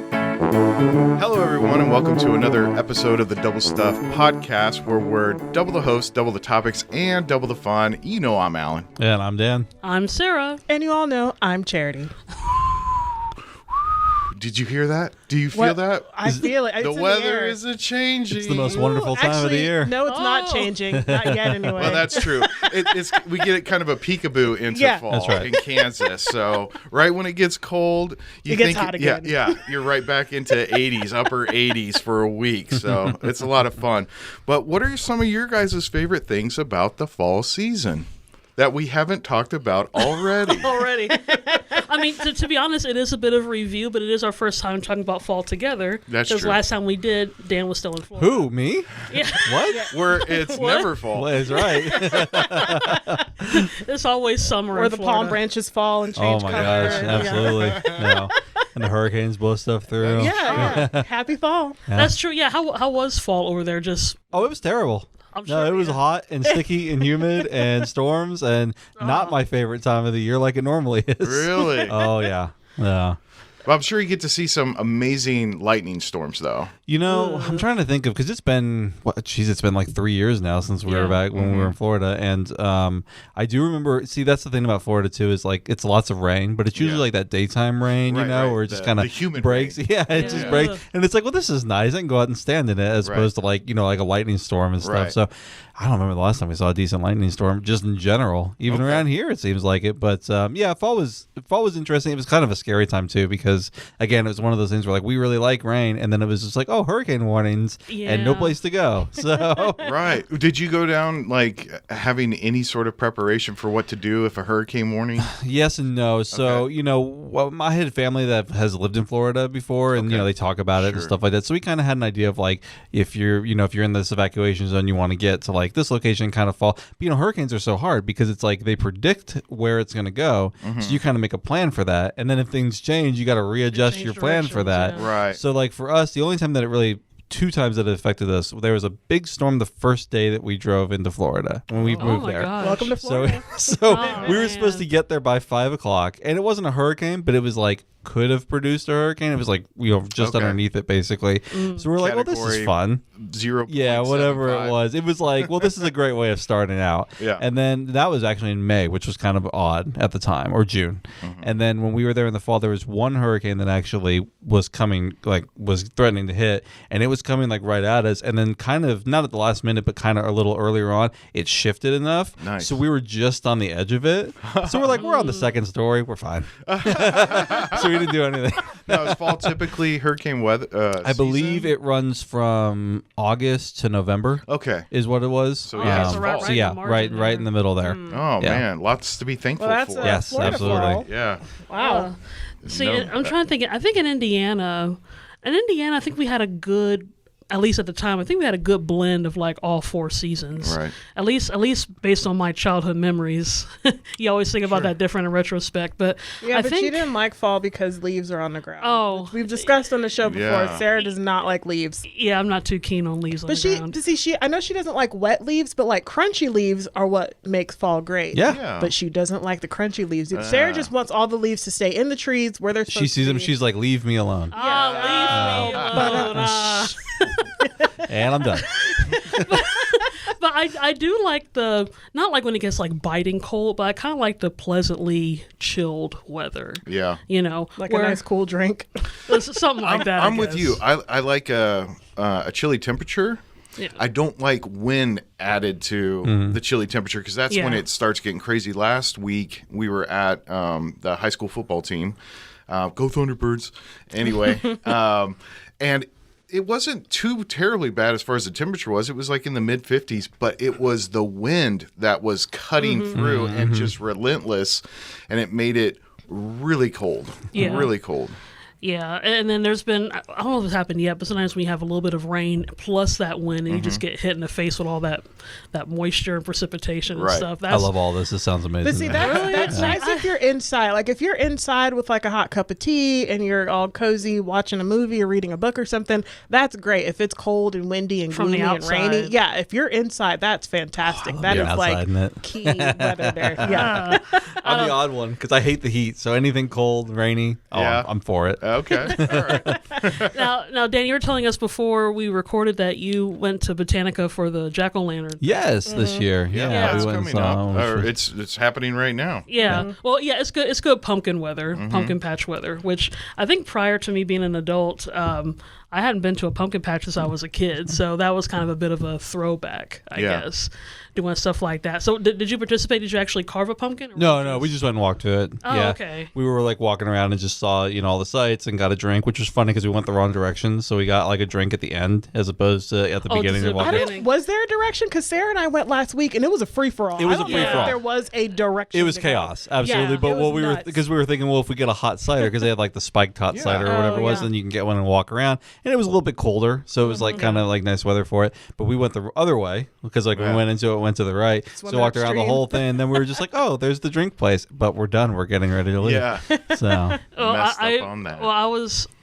Hello, everyone, and welcome to another episode of the Double Stuff podcast, where we're double the hosts, double the topics, and double the fun. You know I'm Alan. And I'm Dan. I'm Sarah. And you all know I'm Charity. Did you hear that? Do you feel that? I feel it. The weather is a-changing. It's the most wonderful time of the year. No, it's not changing. Not yet, anyway. Well, that's true. We get kind of a peekaboo into fall That's right. in Kansas. So right when it gets cold, It gets hot again. Yeah, you're right back into 80s, upper 80s for a week. So it's a lot of fun. But what are some of your guys' favorite things about the fall season that we haven't talked about already? I mean, to be honest, it is a bit of a review, but it is our first time talking about fall together. That's Because true. last time we did, Dan was still in Florida. Who, me? Yeah. What? Where it's What? never fall. Well, that's right. It's always summer Where in the Florida. palm branches fall and Oh change my color. gosh, and- absolutely. No. And the hurricanes blow stuff through. Yeah. Happy fall. Yeah. That's true. Yeah. How was fall over there? Just Oh, it was terrible. I'm No, sure it was yeah. hot and sticky and humid and storms and not my favorite time of the year like it normally is. Really? Oh, yeah. Yeah. Well, I'm sure you get to see some amazing lightning storms, though. You know, I'm trying to think of, because it's been like 3 years now since we were Yeah. back when we were in Florida, and I do remember. See, that's the thing about Florida too, is like it's lots of rain, but it's usually Yeah. like that daytime rain, Right, you know, right. where it just The- kind the of humid breaks. rain. Yeah, it just Yeah. breaks, and it's like, well, this is nice. I can go out and stand in it as Right. opposed to like like a lightning storm and stuff. Right. So I don't remember the last time we saw a decent lightning storm, just in general, even Okay. around here. It seems like it, but yeah, fall was interesting. It was kind of a scary time too, because again, it was one of those things where like we really like rain, and then it was just like, oh, hurricane warnings and no Yeah. place to go. So Right. Did you go down, like, having any sort of preparation for what to do if a hurricane warning? yes and no. So Okay. I had family that has lived in Florida before, and Okay. they talk about it and Sure. stuff like that. So we kind of had an idea of like if you're in this evacuation zone, you want to get to like this location, kind of fall. But hurricanes are so hard because it's like they predict where it's going to go, so you kind of make a plan for that, and then if things change, you got to readjust Change your plan for that. directions, Right. So like for us, the only time that it really. 2 times that it affected us. There was a big storm the first day that we drove into Florida when we Oh moved my there. gosh. Welcome to So, Florida. so Oh, we were man. supposed to get there by 5:00, and it wasn't a hurricane, but it was like could have produced a hurricane. It was like just Okay. underneath it, basically. So we're like, well, this Category is fun. 0.75. Yeah, whatever it was. It was like, well, this is a great way of starting out. Yeah. And then that was actually in May, which was kind of odd at the time, or June. And then when we were there in the fall, there was one hurricane that actually was coming, like was threatening to hit, and it was coming like right at us. And then kind of not at the last minute, but kind of a little earlier on, it shifted enough. Nice. So we were just on the edge of it. So we're like, we're on the second story, we're fine. So we didn't do anything. Now, is fall typically hurricane weather? I believe it runs from August to November. Okay. Is what it was. So, yeah, it's so right, fall. right So in yeah, the right, margin right there. in the middle there. Oh, Yeah. man. Lots to be thankful Well, that's for. Yes, Florida absolutely. fall. Yeah. Wow. See, No, I'm trying to think. I think in Indiana, I think we had a good, at least at the time, I think we had a good blend of like all 4 seasons. Right. At least based on my childhood memories. You always think about that different in retrospect, but Yeah, I but think she didn't like fall because leaves are on the ground. Oh. Which we've discussed on the show before. Yeah. Sarah does not like leaves. yeah, I'm not too keen on leaves on But the ground. I know she doesn't like wet leaves, but like crunchy leaves are what makes fall great. Yeah. Yeah. But she doesn't like the crunchy leaves. Sarah just wants all the leaves to stay in the trees where they're supposed She sees to them. be. She's like, leave me alone. Leave me alone. And I'm done. But I do like not like when it gets like biting cold, but I kind of like the pleasantly chilled weather. Yeah. like where a nice cool drink. it's something like that. I'm I with guess. you. I like a chilly temperature. Yeah. I don't like wind added to the chilly temperature because that's when Yeah. it starts getting crazy. Last week, we were at the high school football team. Go Thunderbirds. Anyway, and it wasn't too terribly bad as far as the temperature was. It was like in the mid 50s, but it was the wind that was cutting through and just relentless, and it made it really cold. Yeah. Really cold. Yeah, and then there's been, I don't know if it's happened yet, but sometimes when you have a little bit of rain plus that wind and you just get hit in the face with all that moisture and precipitation and Right. stuff. I love all this. This sounds amazing. But see, that's nice if you're inside. Like if you're inside with like a hot cup of tea and you're all cozy watching a movie or reading a book or something, that's great. If it's cold and windy and From the gloomy and rainy, outside. yeah. If you're inside, that's fantastic. That being is outside, like isn't it? key weather there. Yeah. I'm the odd one because I hate the heat. So anything cold, rainy, Yeah. I'm for it. Okay. All right. Now, Dan, you were telling us before we recorded that you went to Botanica for the jack-o'-lantern. Yes, this year. Yeah, Yeah, that's we went and coming up. saw. Or which it's happening right now. Yeah. Well, yeah, it's good. It's good pumpkin weather, pumpkin patch weather. Which I think prior to me being an adult, I hadn't been to a pumpkin patch since I was a kid, so that was kind of a bit of a throwback, I Yeah. guess, doing stuff like that. So, did you participate? Did you actually carve a pumpkin? Or No, we just went and walked to it. Oh, yeah. okay. We were like walking around and just saw, all the sights and got a drink, which was funny because we went the wrong direction. So we got like a drink at the end as opposed to at the Oh, beginning just of at the walking. beginning. Was there a direction? Because Sarah and I went last week and it was a free for all. It was I a don't know if free-for-all. There was a direction. It was to go. chaos, absolutely. Yeah, but it what was we were nuts. because we were thinking, well, if we get a hot cider because they had like the spiked hot cider or whatever Oh, it was, yeah. then you can get one and walk around. And it was a little bit colder, so it was like kind of like nice weather for it. But we went the other way because like when we went into it, went to the right, so Swim walked around the upstream. whole thing. And then we were just like, oh, there's the drink place, but we're done. We're getting ready to leave. Yeah. So Well, Messed up on that. Well,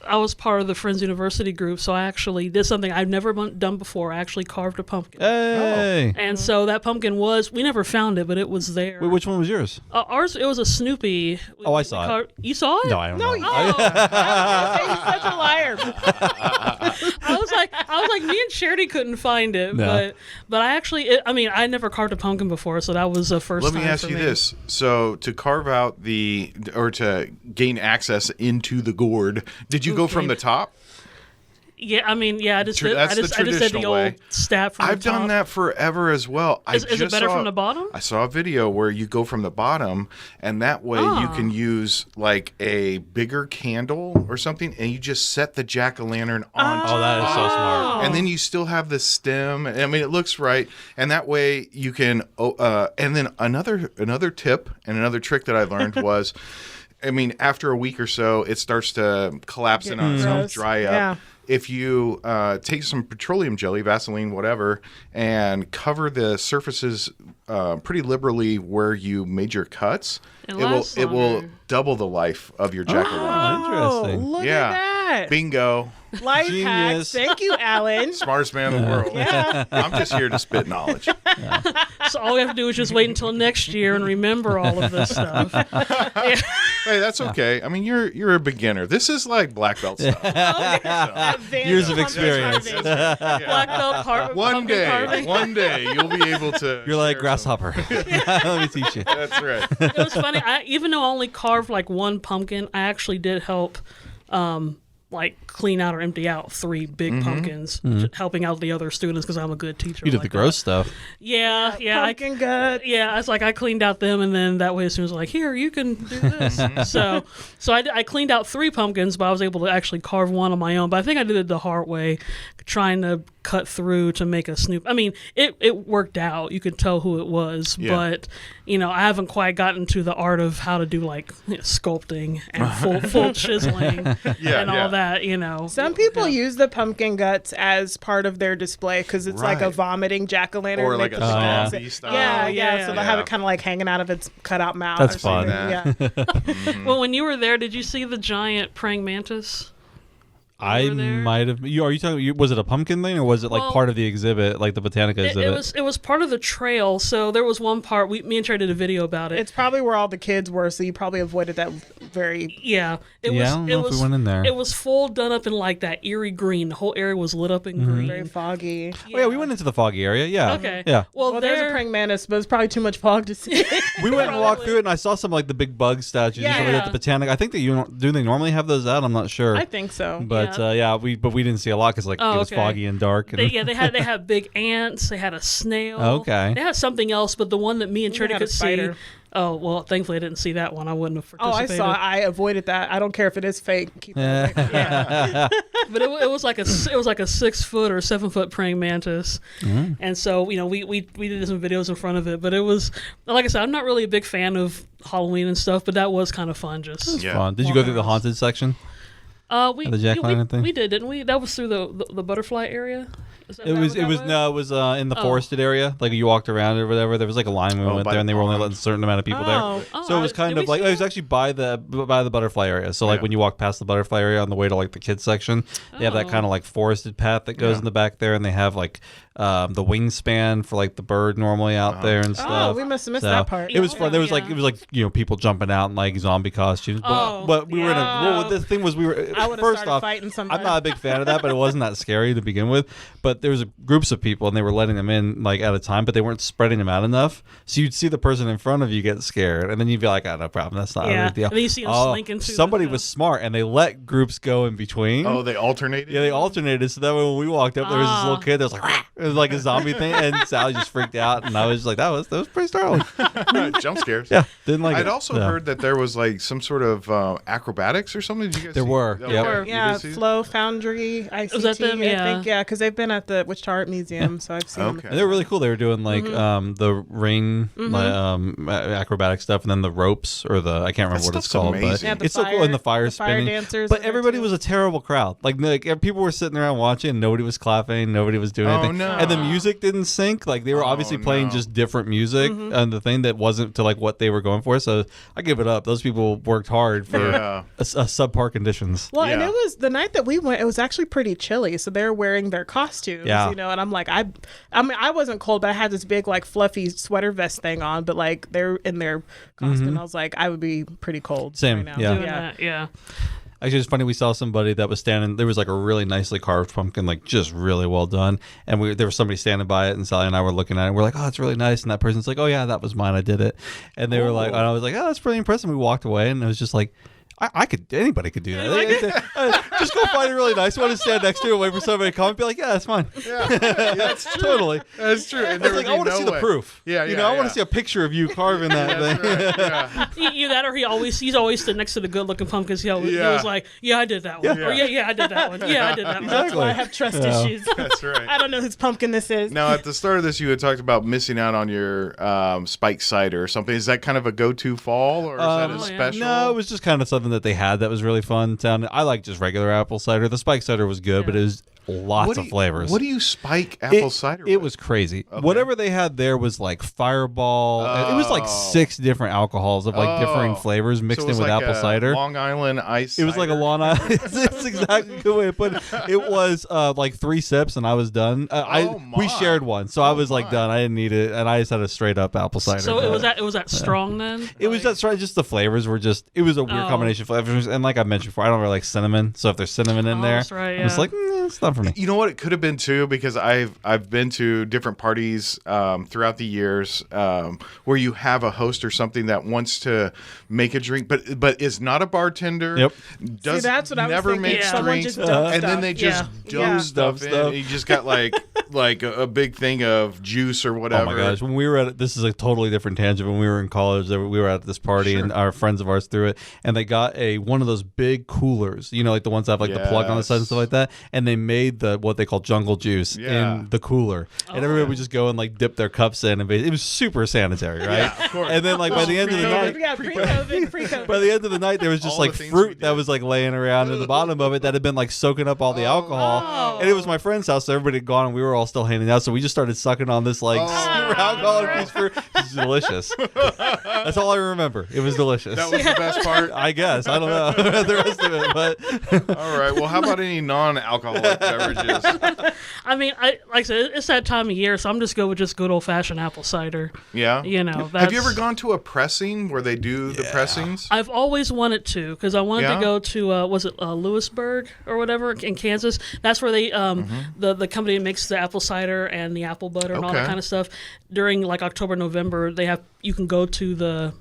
I was part of the Friends University group, so I actually did something I've never done before. I actually carved a pumpkin. hey, And so that pumpkin we never found it, but it was there. wait, which one was yours? Ours, it was a Snoopy. Oh, I saw it. You saw it? No, I don't No, know. you- Oh, He's such a liar. I was like, me and Charity couldn't find it, No. but I actually, I never carved a pumpkin before, so that was a first Let time me ask for you me. this. So to carve out or to gain access into the gourd, did you go from the top? Yeah, I just did, That's I the just did the traditional way. old stab from I've the top. done that forever as well. Is it better from the bottom? I saw a video where you go from the bottom, and that way you can use like a bigger candle or something, and you just set the jack-o'-lantern on Oh, that is so smart. and then you still have the stem. I mean, it looks right, and that way you can. And then another tip and another trick that I learned was, I mean, after a week or so, it starts to collapse in on itself, gross. dry up. Yeah. If you take some petroleum jelly, Vaseline, whatever, and cover the surfaces pretty liberally where you made your cuts, It it will lasts longer. double the life of your jack-o'-lantern. Oh, interesting. Look Yeah. at that. Bingo. Life Genius. hacks. Thank you, Alan. Smartest man in the world. Yeah. I'm just here to spit knowledge. So all we have to do is just wait until next year and remember all of this stuff. Hey, that's okay. I mean, you're a beginner. This is like black belt stuff. Advanced Years of pumpkin experience. carving. Black belt One pumpkin day, carving. one day, you'll be able to. You're like share some. grasshopper. Let me teach you. That's right. It was funny. Even though I only carved like one pumpkin, I actually did help, like clean out or empty out 3 big pumpkins, helping out the other students because I'm a good teacher. You did like the that. gross stuff. Yeah, Pumpkin gut. Yeah, it's like I cleaned out them, and then that way, as soon as like, here, you can do this. so I cleaned out 3 pumpkins, but I was able to actually carve one on my own. But I think I did it the hard way, trying to cut through to make a Snoop. I mean, it worked out. You could tell who it was, Yeah. but I haven't quite gotten to the art of how to do like sculpting and full chiseling Yeah, and yeah. all that. Some people use the pumpkin guts as part of their display because it's like a Right. vomiting jack-o'-lantern. Or to like make a the sounds. zombie style. Yeah, Yeah, So yeah. they'll have it kind of like hanging out of its cutout mouth. That's or something. fun. Yeah. Well, when you were there, did you see the giant praying mantis? I were there? might have. Are you talking? Was it a pumpkin thing, or was it like Well, part of the exhibit, like the Botanica exhibit? It was part of the trail. So there was one part. Me and Trey did a video about it. It's probably where all the kids were, so you probably avoided that very. Yeah, it Yeah, was. I don't it know if was. we went in there. It was full done up in like that eerie green. The whole area was lit up in green. Very foggy. Oh yeah, we went into the foggy area. Yeah. Okay. Yeah. Well, There's a there. praying mantis, but it's probably too much fog to see. We went and walked through it, and I saw some like the big bug statues and stuff like Yeah. that at the Botanica. I think that do they normally have those out? I'm not sure. I think so. But Yeah. we didn't see a lot because like Oh, it was okay. foggy and dark. And They had big ants. They had a snail. Okay. They had something else, but the one that me and Trey had a could see. spider. Oh well, thankfully I didn't see that one. I wouldn't have Oh, I participated. saw. I avoided that. I don't care if it is fake. Keep it away. But it was like a 6 foot or 7 foot praying mantis, and so we did some videos in front of it. But it was like I said, I'm not really a big fan of Halloween and stuff, but that was kind of fun. Just Yeah. Fun. Did you go through the Walking haunted section? The Jack Lantern thing? We did, didn't we? That was through the butterfly area. It was in the forested area. Like you walked around or whatever. There was like a line when we went by there, and they were only pond. letting a certain amount of people there. So it was kind of like it was actually by the butterfly area. So like when you walk past the butterfly area on the way to like the kids section, they have that kind of like forested path that goes in the back there, and they have like the wingspan for like the bird normally out there and stuff. Oh, we must have missed that part. It was fun. There was like people jumping out in like zombie costumes. But we were in a. Well, the thing was I would've first started off, fighting somebody. I'm not a big fan of that, but it wasn't that scary to begin with. But there was groups of people, and they were letting them in like at a time, but they weren't spreading them out enough. So you'd see the person in front of you get scared, and then you'd be like, "Oh, no problem. That's not a big deal." And then you see them slinking through. Somebody was smart, and they let groups go in between. Oh, they alternated? Yeah, they alternated. So that way when we walked up, there was this little kid that was like, "Rah!" It was like a zombie thing, and Sally just freaked out, and I was like, that was pretty startling. Jump scares. Yeah, didn't like it. I'd also heard that there was like some sort of acrobatics or something. Did you guys There see? were, Okay. yep. You Yeah, did see it? Flow Foundry, ICT. Was that them? I Yeah. think, because they've been at the Wichita Art Museum, so I've seen them. Okay. And they were really cool. They were doing like the ring acrobatic stuff, and then the ropes or the I can't remember what it's stuff's called, amazing. Yeah, but it's so cool. And the fire spinning. dancers. But are there, everybody too. was a terrible crowd. Like people were sitting around watching, and nobody was clapping, nobody was doing anything, no. and the music didn't sync. Like they were obviously playing no. just different music, and the thing that wasn't to like what they were going for. So I give it up. Those people worked hard for Yeah. subpar conditions. Well, and Yeah. it was the night that we went. It was actually pretty chilly, so they're wearing their costumes. Yeah. And I'm like, I mean, I wasn't cold, but I had this big like fluffy sweater vest thing on. But like they're in their costume. I was like, I would be pretty cold. Same, right now. yeah. Doing that, yeah. Actually, it's funny. We saw somebody that was standing. There was like a really nicely carved pumpkin, like just really well done. And there was somebody standing by it, and Sally and I were looking at it. And we're like, "Oh, it's really nice." And that person's like, "Oh yeah, that was mine. I did it." And they were like, and I was like, "Oh, that's pretty impressive." And we walked away, and it was just like, anybody could do that. Just go find a really nice one and stand next to it, and wait for somebody to come and be like, "Yeah, that's mine." Yeah, that's true. Totally. That's true. And It's there like would I be want to no see the way. proof. Yeah, You yeah, know, I want yeah. to see a picture of you carving that thing. That's right. Yeah. Either that or he's always stood next to the good looking pumpkins. He Yeah. was like, yeah, I did that one. Yeah. Or yeah, I did that one. Yeah, I did that one. That's why I have trust issues. That's right. I don't know whose pumpkin this is. Now, at the start of this, you had talked about missing out on your spike cider or something. Is that kind of a go-to fall, or is that a yeah. special? No, it was just kind of something that they had that was really fun. I like just regular apple cider. The spike cider was good, but it was lots of flavors. What do you spike apple cider It with? was crazy. Whatever they had there was like Fireball. It was like 6 different alcohols of like differing flavors mixed So it in was with like apple a cider. Long Island ice. It was like a cider. Long Island. It's exactly a good way to put it. It was like 3 sips and I was done. We shared one, so I was like my. done. I didn't need it, and I just had a straight up apple cider. So it was that strong then? It was just the flavors were just. It was a weird combination of flavors, and like I mentioned before, I don't really like cinnamon. So if there's cinnamon in there, that's right, it's yeah. like it's not for me. You know what it could have been too, because I've been to different parties throughout the years where you have a host or something that wants to make a drink, but is not a bartender. Yep. Does See, that's what I was never thinking. makes Someone drinks, just dumps and then stuff. they just Yeah. dump Yeah. stuff in. Stuff. And you just got like a big thing of juice or whatever. Oh my gosh! When we were at this is a totally different tangent. When we were in college, we were at this party, and our friends of ours threw it, and they got one of those big coolers, like the ones that have like the plug on the side and stuff like that, and they made what they call jungle juice in the cooler, and everybody would just go and like dip their cups in, and it was super sanitary, right? Yeah, of course. And then like by the end of the night, Yeah, pre-COVID. by the end of the night, there was just All like the things we fruit that did. was like laying around in the bottom of it that had been like soaking up all the alcohol. And it was my friend's house, so everybody had gone, and we were all still hanging out. So we just started sucking on this like super alcoholic piece of fruit. It was delicious. That's all I remember. It was delicious. That was the best part. I guess. I don't know the rest of it, but All right. Well, how about any non-alcoholic beverages? I mean, like I said, it's that time of year, so I'm just going with just good old fashioned apple cider. Yeah. Have Have you ever gone to a pressing where they do the pressings? I've always wanted to, because I wanted Yeah? to go to was it Lewisburg or whatever in Kansas? That's where they the company that makes the apple cider and the apple butter and all that Okay. kind of stuff. During like October, November, you can go to the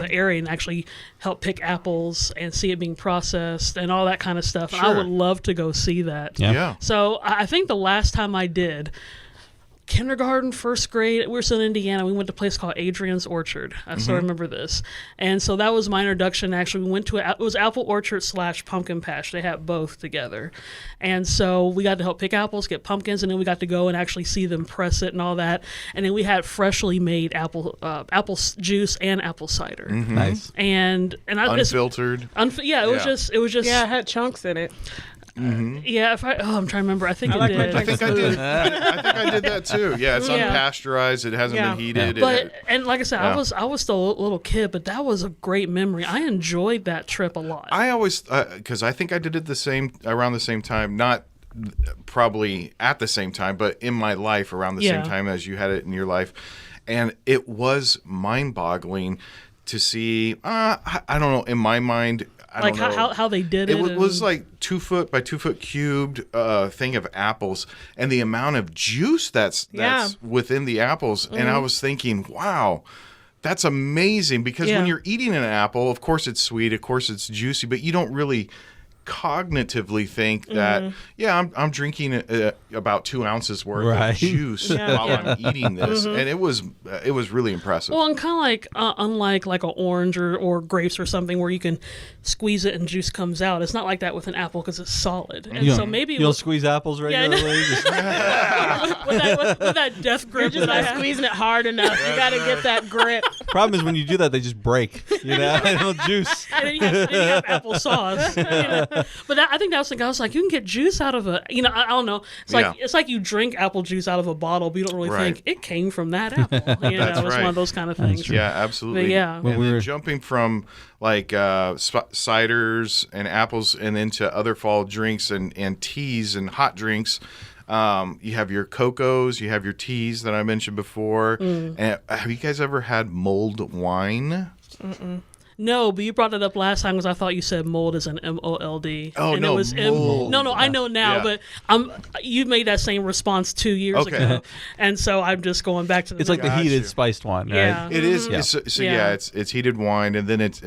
area and actually help pick apples and see it being processed and all that kind of stuff. And I Sure. would love to go see that. Yeah. Yeah. So I think the last time I did, kindergarten, first grade. We were still in Indiana. We went to a place called Adrian's Orchard. I still remember this. And so that was my introduction. Actually, we went to it was apple orchard / pumpkin patch. They had both together. And so we got to help pick apples, get pumpkins, and then we got to go and actually see them press it and all that. And then we had freshly made apple juice and apple cider. Nice. And Unfiltered. It was just Yeah, it had chunks in it. yeah. If I'm trying to remember. I think like it my did. I think I did. I think I did that too. Yeah, it's Yeah. unpasteurized. It hasn't Yeah. been heated. But and like I said, Yeah. I was still a little kid, but that was a great memory. I enjoyed that trip a lot. I always, because I think I did it around the same time, not probably at the same time, but in my life around the same Yeah. time as you had it in your life. And it was mind-boggling to see, I don't know, in my mind, I like don't know. how they did it. It was like 2 foot by 2 foot cubed thing of apples, and the amount of juice that's within the apples. And I was thinking, wow, that's amazing, because when you're eating an apple, of course it's sweet, of course it's juicy, but you don't really cognitively think that I'm drinking about 2 ounces worth Right. of juice while I'm eating this, and it was really impressive. well, and kind of like unlike like an orange or grapes or something where you can squeeze it and juice comes out. It's not like that with an apple because it's solid. And so maybe you'll squeeze apples I know. regularly. Just- with that death grip You're just that I not have. squeezing it hard enough. You got to get that grip. Problem is when you do that, they just break. You know, they don't juice. And then you have applesauce. You know? But I think that was the thing. I was like, you can get juice out of I don't know. It's like you drink apple juice out of a bottle, but you don't really Right. think it came from that apple. You know, That's it's right. one of those kind of things. Yeah, absolutely. But yeah. And we then were- jumping from like ciders and apples and into other fall drinks and teas and hot drinks. You have your cocos, you have your teas that I mentioned before. And have you guys ever had mulled wine? No, but you brought it up last time because I thought you said mold is an MOLD. Oh, and no, it was mold. No, I know now, Yeah. but you made that same response 2 years Okay. ago, and so I'm just going back to the. It's like the Gotcha. heated spiced one, right? Yeah. It is. Yeah. So Yeah. it's heated wine, and then it's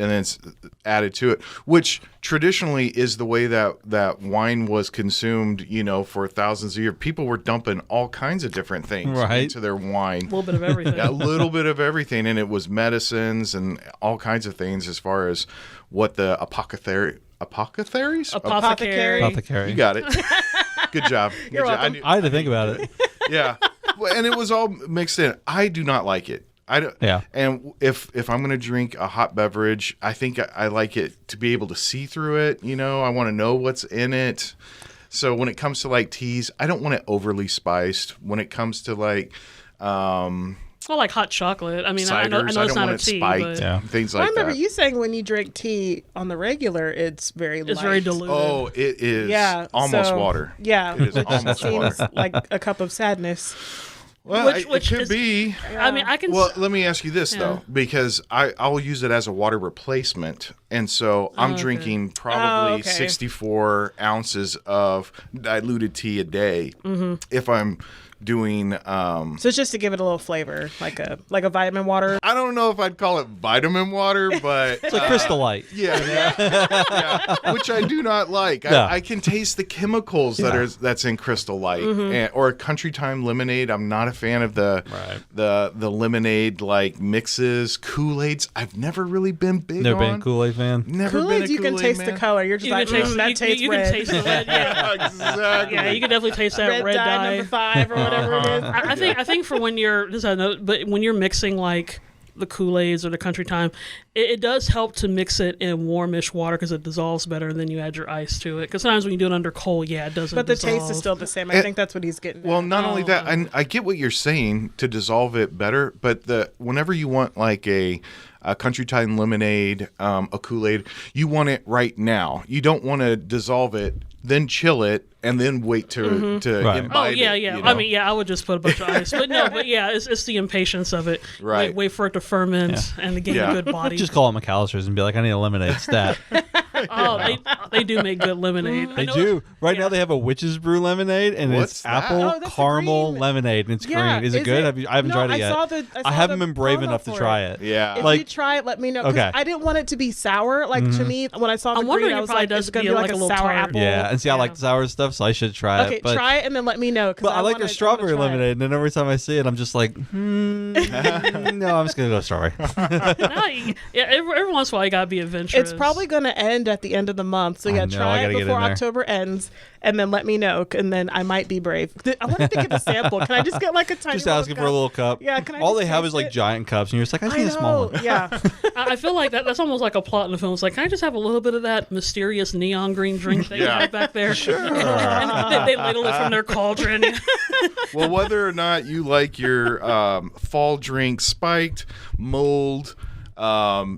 added to it, which traditionally is the way that wine was consumed. For thousands of years, people were dumping all kinds of different things Right. into their wine. a little bit of everything. A little bit of everything, and it was medicines and all kinds of things as far as what the apothecaries. Apothecary. Apothecary. You got it. Good job. You're Good job. welcome. I had to think about it. Yeah, Well, and it was all mixed in. I do not like it. I don't. Yeah. And if I'm going to drink a hot beverage, I think I like it to be able to see through it. I want to know what's in it. So when it comes to like teas, I don't want it overly spiced. When it comes to like Well, like hot chocolate. I mean, I know ciders, it's I don't not want a it tea, spiked. but Yeah. Things Well, I like remember that. you saying when you drink tea on the regular, it's very light. it's very diluted. Oh, it is Yeah, almost so- water. Yeah, It is which almost seems water. like a cup of sadness. Well, Which it could is- be. I mean, I can. Well, let me ask you this though, because I'll use it as a water replacement, and so I'm drinking probably okay. 64 ounces of diluted tea a day if I'm doing. So it's just to give it a little flavor, like a vitamin water. I don't know if I'd call it vitamin water, but It's like Crystal Light. yeah, which I do not like. Yeah. I can taste the chemicals that's in Crystal Light or a Country Time lemonade. I'm not a fan of the lemonade like mixes, Kool-Aids. I've never really been big Never on. been a Kool-Aid fan. Never been Kool-Aid, a you can Kool-Aid taste man. the color. You're just You like, can taste, that tastes you red. can taste the red. Yeah. Yeah, exactly. Yeah, you can definitely taste that red, red dye, dye. number 5 or whatever it is. I think for when you're but when you're mixing like the Kool-Aids or the Country Time, it does help to mix it in warmish water because it dissolves better, and then you add your ice to it. Because sometimes when you do it under cold, it doesn't. But the dissolve. taste is still the same. I think that's what he's getting Well, at. not only that, and I get what you're saying to dissolve it better, but whenever you want like a Country Time lemonade, a Kool-Aid, you want it right now. You don't want to dissolve it, then chill it, and then wait to Right. imbibe Oh yeah, it, yeah. you I know? mean, yeah, I would just put a bunch of ice, but it's the impatience of it. Right. Wait for it to ferment and to get Yeah. a good body. Just call it McAllister's and be like, I need a lemonade stat. Oh, they do make good lemonade. I They know- do. Right yeah. now they have a witch's brew lemonade, and What's it's that? apple Oh, that's the caramel green. lemonade, and it's Yeah, green. Is it is good? it? I haven't No, tried it I yet. saw the- I saw haven't the been brave promo enough to for try Yeah. it. If you Like- try it, let me know. 'cause Okay. I didn't want it to be sour. Like to me, when I saw the I'm wondering green, I it was probably like, does it's gonna be be like like a a little sour tart. apple. Yeah, and see, I Yeah. like sour stuff, so I should try Okay, it. But, try it and then let me know. 'Cause but I like wanna- their strawberry wanna try it. lemonade, and then every time I see it, I'm just like, no, I'm just gonna go strawberry. Yeah, every once in a while you gotta be adventurous. It's probably going to end at the end of the month. So I yeah, know, I try gotta it get before in there. October ends, and then let me know, and then I might be brave. I want to get a sample. Can I just get like a tiny? Just asking for a little cup. Yeah, can I All just they have taste is like it? giant cups, and you're just like, I I need a small know. one. Yeah. I feel like that's almost like a plot in the film. It's like, can I just have a little bit of that mysterious neon green drink that you Yeah. have back there? Sure. And they ladle it from their cauldron. Well, whether or not you like your fall drink spiked, mulled,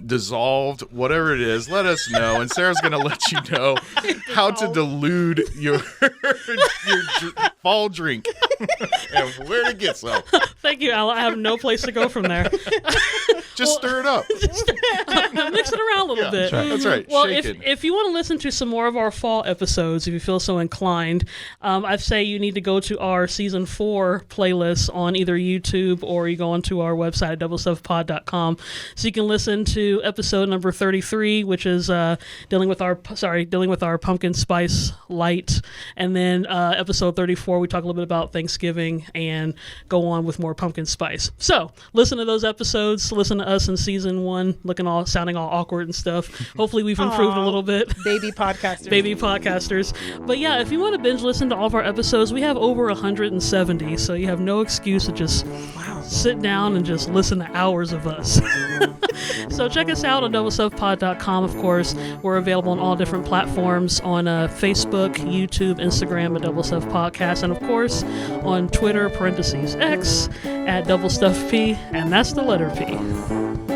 dissolved, whatever it is, let us know. And Sarah's going to let you know how to dilute your fall drink and where to get some. Thank you, Al. I have no place to go from there. Just stir it up. Mix it around a little bit. That's right. Well, Shake if, it. if you want to listen to some more of our fall episodes, if you feel so inclined, I'd say you need to go to our season 4 playlist on either YouTube or you go onto our website at doublestuffpod.com, so you can listen to episode number 33, which is dealing with our pumpkin spice light, and then episode 34 we talk a little bit about Thanksgiving and go on with more pumpkin spice. So listen to those episodes. Listen to us in season 1, sounding all awkward and stuff. Hopefully we've improved a Aw. little bit. Baby podcasters. Baby podcasters. But yeah, if you want to binge listen to all of our episodes, we have over 170, so you have no excuse to just sit down and just listen to hours of us. So check us out on doublestuffpod.com, of course. We're available on all different platforms on Facebook, YouTube, Instagram at Double Stuff Podcast, and of course on Twitter, /X, at Double Stuff P, and that's the letter P.